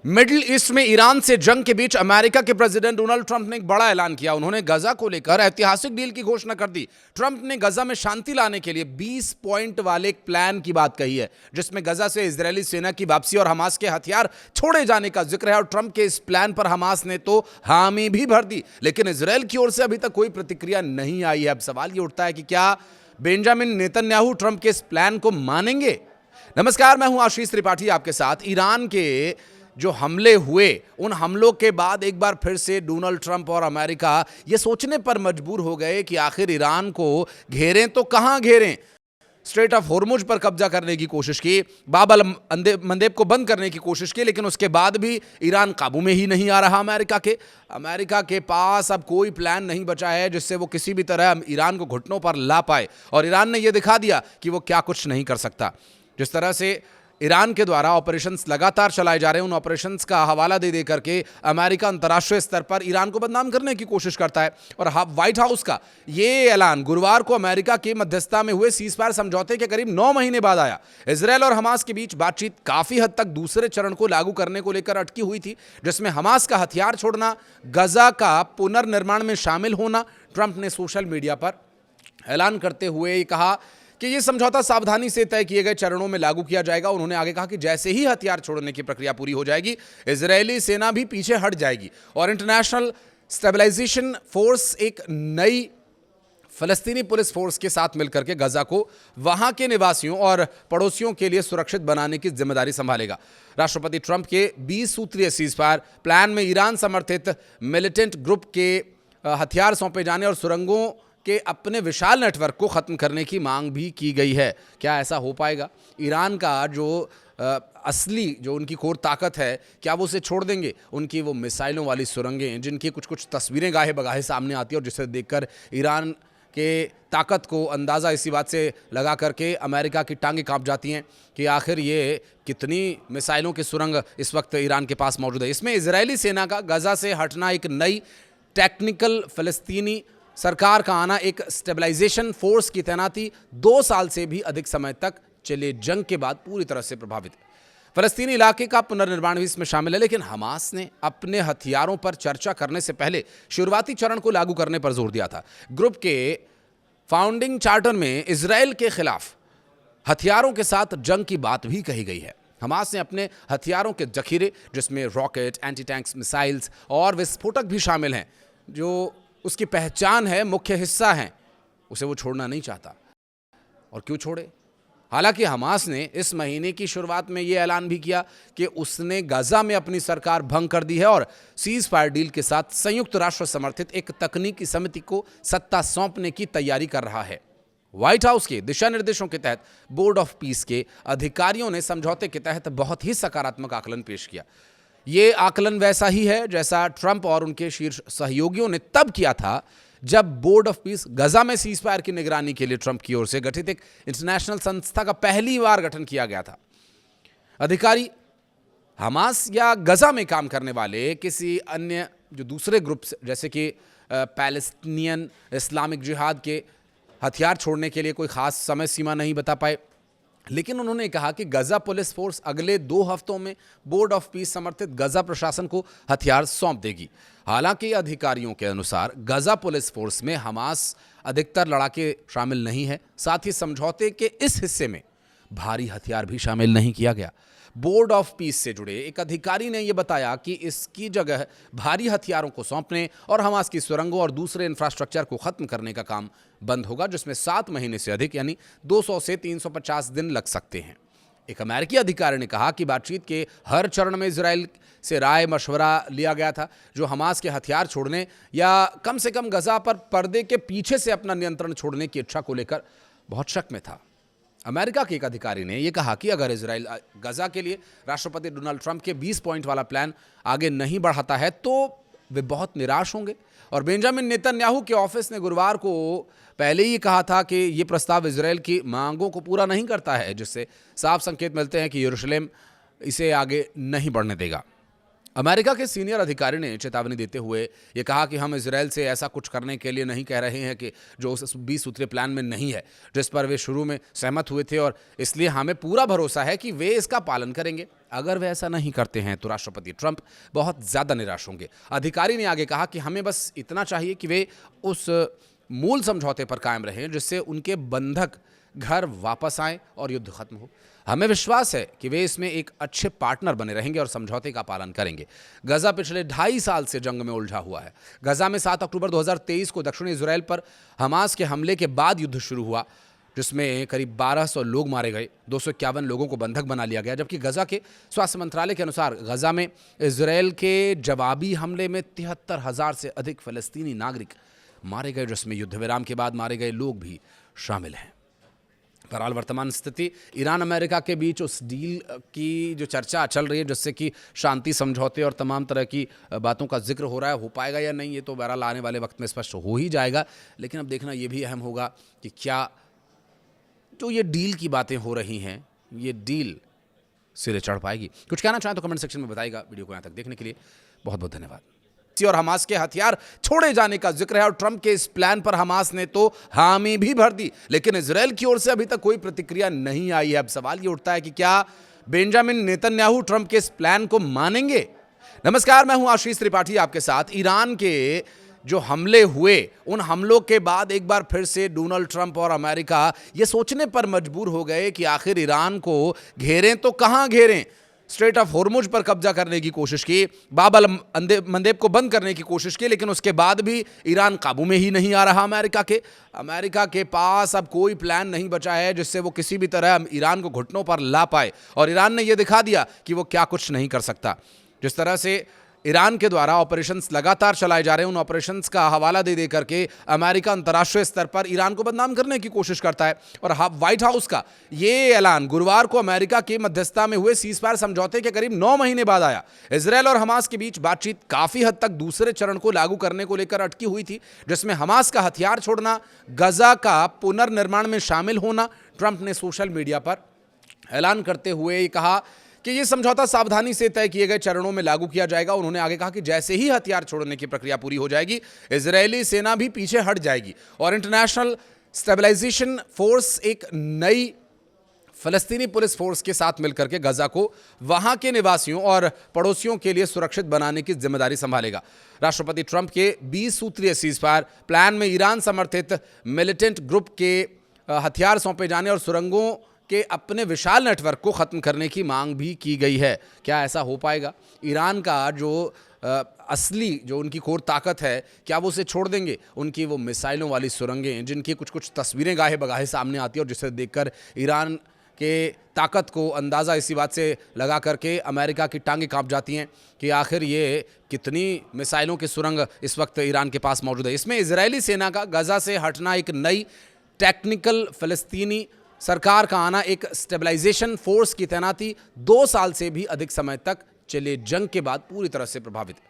Middle east में Iran से जंग के बीच अमेरिका के प्रेसिडेंट डोनाल्ड ट्रंप ने एक बड़ा ऐलान किया। उन्होंने गजा को लेकर ऐतिहासिक डील की घोषणा कर दी। ट्रंप ने गजा में शांति लाने के लिए 20 पॉइंट वाले एक प्लान की बात कही है, जिसमें गजा से इजरायली सेना की वापसी और हमास के हथियार छोड़े जाने का जिक्र है। और ट्रंप के इस प्लान पर हमास ने तो हामी भी भर दी, लेकिन इजरायल की ओर से अभी तक कोई प्रतिक्रिया नहीं आई है। अब सवाल ये उठता है कि क्या बेंजामिन नेतन्याहू ट्रंप के इस प्लान को मानेंगे? नमस्कार, मैं हूं आशीष त्रिपाठी आपके साथ। ईरान के जो हमले हुए, उन हमलों के बाद एक बार फिर से डोनाल्ड ट्रंप और अमेरिका ये सोचने पर मजबूर हो गए कि आखिर ईरान को घेरें तो कहां घेरें। स्ट्रेट ऑफ होर्मुज पर कब्जा करने की कोशिश की, बाब अल मंदेब को बंद करने की कोशिश की, लेकिन उसके बाद भी ईरान काबू में ही नहीं आ रहा। अमेरिका के पास अब कोई प्लान नहीं बचा है जिससे वो किसी भी तरह ईरान को घुटनों पर ला पाए। और ईरान ने यह दिखा दिया कि वो क्या कुछ नहीं कर सकता। जिस तरह से ईरान के द्वारा ऑपरेशंस लगातार चलाए जा रहे हैं, उन ऑपरेशंस का हवाला दे करके अमेरिका अंतर्राष्ट्रीय स्तर पर ईरान को बदनाम करने की कोशिश करता है। और व्हाइट हाउस का ये ऐलान गुरुवार को अमेरिका की मध्यस्थता में हुए सीजफायर समझौते के करीब 9 महीने बाद आया। इजरायल और हमास के बीच बातचीत काफी हद तक दूसरे चरण को लागू करने को लेकर अटकी हुई थी, जिसमें हमास का हथियार छोड़ना, गजा का पुनर्निर्माण में शामिल होना। ट्रंप ने सोशल मीडिया पर ऐलान करते हुए कहा कि यह समझौता सावधानी से तय किए गए चरणों में लागू किया जाएगा। उन्होंने आगे कहा कि जैसे ही हथियार छोड़ने की प्रक्रिया पूरी हो जाएगी, इजरायली सेना भी पीछे हट जाएगी और इंटरनेशनल स्टेबलाइजेशन फोर्स एक नई फलस्तीनी पुलिस फोर्स के साथ मिलकर के गजा को वहां के निवासियों और पड़ोसियों के लिए सुरक्षित बनाने की जिम्मेदारी संभालेगा। राष्ट्रपति ट्रंप के 20 सूत्रीय सीजफायर प्लान में ईरान समर्थित मिलिटेंट ग्रुप के हथियार सौंपे जाने और सुरंगों कि अपने विशाल नेटवर्क को ख़त्म करने की मांग भी की गई है। क्या ऐसा हो पाएगा? ईरान का जो असली जो उनकी कोर ताकत है, क्या वो उसे छोड़ देंगे? उनकी वो मिसाइलों वाली सुरंगें, जिनकी कुछ कुछ तस्वीरें गाहे बगाहे सामने आती है और जिसे देखकर ईरान के ताकत को अंदाज़ा इसी बात से लगा करके अमेरिका की टांगें कांप जाती हैं कि आखिर ये कितनी मिसाइलों की सुरंग इस वक्त ईरान के पास मौजूद है। इसमें इजरायली सेना का गजा से हटना, एक नई टेक्निकल फ़लस्तीनी सरकार का आना, एक स्टेबलाइजेशन फोर्स की तैनाती 2 साल से भी अधिक समय तक चले जंग के बाद पूरी तरह से प्रभावित है। फलस्तीनी इलाके का पुनर्निर्माण भी इसमें शामिल है, लेकिन हमास ने अपने हथियारों पर चर्चा करने से पहले शुरुआती चरण को लागू करने पर जोर दिया था। ग्रुप के फाउंडिंग चार्टर में इजरायल के खिलाफ हथियारों के साथ जंग की बात भी कही गई है। हमास ने अपने हथियारों के जखीरे, जिसमें रॉकेट, एंटी टैंक्स मिसाइल्स और विस्फोटक भी शामिल हैं, जो उसकी पहचान है, मुख्य हिस्सा है, उसे वो छोड़ना नहीं चाहता। और क्यों छोड़े? हालांकि हमास ने इस महीने की शुरुआत में यह ऐलान भी किया कि उसने गजा में अपनी सरकार भंग कर दी है और सीज फायर डील के साथ संयुक्त राष्ट्र समर्थित एक तकनीकी समिति को सत्ता सौंपने की तैयारी कर रहा है। व्हाइट हाउस के दिशा निर्देशों के तहत बोर्ड ऑफ पीस के अधिकारियों ने समझौते के तहत बहुत ही सकारात्मक आकलन पेश किया। ये आकलन वैसा ही है जैसा ट्रंप और उनके शीर्ष सहयोगियों ने तब किया था जब बोर्ड ऑफ पीस गजा में सीजफायर की निगरानी के लिए ट्रंप की ओर से गठित एक इंटरनेशनल संस्था का पहली बार गठन किया गया था। अधिकारी हमास या गजा में काम करने वाले किसी अन्य जो दूसरे ग्रुप जैसे कि पैलेस्टीनियन इस्लामिक जिहाद के हथियार छोड़ने के लिए कोई खास समय सीमा नहीं बता पाए, लेकिन उन्होंने कहा कि गजा पुलिस फोर्स अगले 2 हफ्तों में बोर्ड ऑफ पीस समर्थित गजा प्रशासन को हथियार सौंप देगी। हालांकि अधिकारियों के अनुसार गजा पुलिस फोर्स में हमास अधिकतर लड़ाके शामिल नहीं है। साथ ही समझौते के इस हिस्से में भारी हथियार भी शामिल नहीं किया गया। बोर्ड ऑफ पीस से जुड़े एक अधिकारी ने यह बताया कि इसकी जगह भारी हथियारों को सौंपने और हमास की सुरंगों और दूसरे इंफ्रास्ट्रक्चर को खत्म करने का काम बंद होगा, जिसमें 7 महीने से अधिक यानी 200 से 350 दिन लग सकते हैं। एक अमेरिकी अधिकारी ने कहा कि बातचीत के हर चरण में इजराइल से राय मशवरा लिया गया था, जो हमास के हथियार छोड़ने या कम से कम गजा पर पर्दे के पीछे से अपना नियंत्रण छोड़ने की इच्छा को लेकर बहुत शक में था। अमेरिका के एक अधिकारी ने यह कहा कि अगर इजराइल गजा के लिए राष्ट्रपति डोनाल्ड ट्रंप के 20 पॉइंट वाला प्लान आगे नहीं बढ़ाता है तो वे बहुत निराश होंगे। और बेंजामिन नेतन्याहू के ऑफिस ने गुरुवार को पहले ही कहा था कि यह प्रस्ताव इजराइल की मांगों को पूरा नहीं करता है, जिससे साफ संकेत मिलते हैं कि यरूशलेम इसे आगे नहीं बढ़ने देगा। अमेरिका के सीनियर अधिकारी ने चेतावनी देते हुए ये कहा कि हम इजराइल से ऐसा कुछ करने के लिए नहीं कह रहे हैं कि जो उस 20 सूत्रीय प्लान में नहीं है, जिस पर वे शुरू में सहमत हुए थे, और इसलिए हमें पूरा भरोसा है कि वे इसका पालन करेंगे। अगर वे ऐसा नहीं करते हैं तो राष्ट्रपति ट्रंप बहुत ज़्यादा निराश होंगे। अधिकारी ने आगे कहा कि हमें बस इतना चाहिए कि वे उस मूल समझौते पर कायम रहें जिससे उनके बंधक घर वापस आएं और युद्ध खत्म हो। हमें विश्वास है कि वे इसमें एक अच्छे पार्टनर बने रहेंगे और समझौते का पालन करेंगे। गजा पिछले 2.5 साल से जंग में उलझा हुआ है। गजा में 7 अक्टूबर 2023 को दक्षिणी इजराइल पर हमास के हमले के बाद युद्ध शुरू हुआ, जिसमें करीब 1200 लोग मारे गए, 251 लोगों को बंधक बना लिया गया। जबकि गजा के स्वास्थ्य मंत्रालय के अनुसार गजा में इजराइल के जवाबी हमले में 73,000 से अधिक फलस्तीनी नागरिक मारे गए, जिसमें युद्ध विराम के बाद मारे गए लोग भी शामिल हैं। बहरहाल वर्तमान स्थिति ईरान अमेरिका के बीच उस डील की जो चर्चा चल रही है, जिससे कि शांति समझौते और तमाम तरह की बातों का जिक्र हो रहा है, हो पाएगा या नहीं ये तो बहरहाल आने वाले वक्त में स्पष्ट हो ही जाएगा। लेकिन अब देखना ये भी अहम होगा कि क्या जो ये डील की बातें हो रही हैं, ये डील सिरे चढ़ पाएगी। कुछ कहना चाहें तो कमेंट सेक्शन में बताइएगा। वीडियो को यहाँ तक देखने के लिए बहुत बहुत धन्यवाद। और हमास के हथियार छोड़े जाने का जिक्र है और ट्रंप के इस प्लान पर हमास ने तो हामी भी भर दी, लेकिन इजराइल की ओर से अभी तक कोई प्रतिक्रिया नहीं आई है। अब सवाल ये उठता है कि क्या बेंजामिन नेतन्याहू ट्रंप के इस प्लान को मानेंगे? नमस्कार, मैं हूं आशीष त्रिपाठी आपके साथ। ईरान के जो हमले हुए, उन हमलों के बाद एक बार फिर से डोनाल्ड ट्रंप और अमेरिका ये सोचने पर मजबूर हो गए कि आखिर ईरान को घेरें तो कहां घेरें। स्ट्रेट ऑफ होर्मुज पर कब्जा करने की कोशिश की, बाब अल मंदेब को बंद करने की कोशिश की, लेकिन उसके बाद भी ईरान काबू में ही नहीं आ रहा। अमेरिका के पास अब कोई प्लान नहीं बचा है जिससे वो किसी भी तरह ईरान को घुटनों पर ला पाए, और ईरान ने यह दिखा दिया कि वो क्या कुछ नहीं कर सकता। जिस तरह से ईरान के द्वारा ऑपरेशंस लगातार चलाए जा रहे हैं, उन ऑपरेशंस का हवाला दे करके अमेरिका अंतर्राष्ट्रीय स्तर पर ईरान को बदनाम करने की कोशिश करता है। और व्हाइट हाउस का ये ऐलान गुरुवार को अमेरिका की मध्यस्थता में हुए सीज़फायर समझौते के करीब 9 महीने बाद आया। इजरायल और हमास के बीच बातचीत काफी हद तक दूसरे चरण को लागू करने को लेकर अटकी हुई थी, जिसमें हमास का हथियार छोड़ना, गजा का पुनर्निर्माण में शामिल होना। ट्रंप ने सोशल मीडिया पर ऐलान करते हुए कहा कि यह समझौता सावधानी से तय किए गए चरणों में लागू किया जाएगा। उन्होंने आगे कहा कि जैसे ही हथियार छोड़ने की प्रक्रिया पूरी हो जाएगी, इजरायली सेना भी पीछे हट जाएगी और इंटरनेशनल स्टेबलाइजेशन फोर्स एक नई फलस्तीनी पुलिस फोर्स के साथ मिलकर के गजा को वहां के निवासियों और पड़ोसियों के लिए सुरक्षित बनाने की जिम्मेदारी संभालेगा। राष्ट्रपति ट्रंप के 20 सूत्रीय सीज़फायर प्लान में ईरान समर्थित मिलिटेंट ग्रुप के हथियार सौंपे जाने और सुरंगों के अपने विशाल नेटवर्क को ख़त्म करने की मांग भी की गई है। क्या ऐसा हो पाएगा? ईरान का जो असली जो उनकी कोर ताकत है, क्या वो उसे छोड़ देंगे? उनकी वो मिसाइलों वाली सुरंगें, जिनकी कुछ कुछ तस्वीरें गाहे बगाहे सामने आती है और जिसे देखकर ईरान के ताकत को अंदाज़ा इसी बात से लगा करके अमेरिका की टांगें कांप जाती हैं कि आखिर ये कितनी मिसाइलों की सुरंग इस वक्त ईरान के पास मौजूद है। इसमें इजरायली सेना का गजा से हटना, एक नई टेक्निकल फ़लस्तीनी सरकार का आना, एक स्टेबलाइजेशन फोर्स की तैनाती 2 साल से भी अधिक समय तक चले जंग के बाद पूरी तरह से प्रभावित है।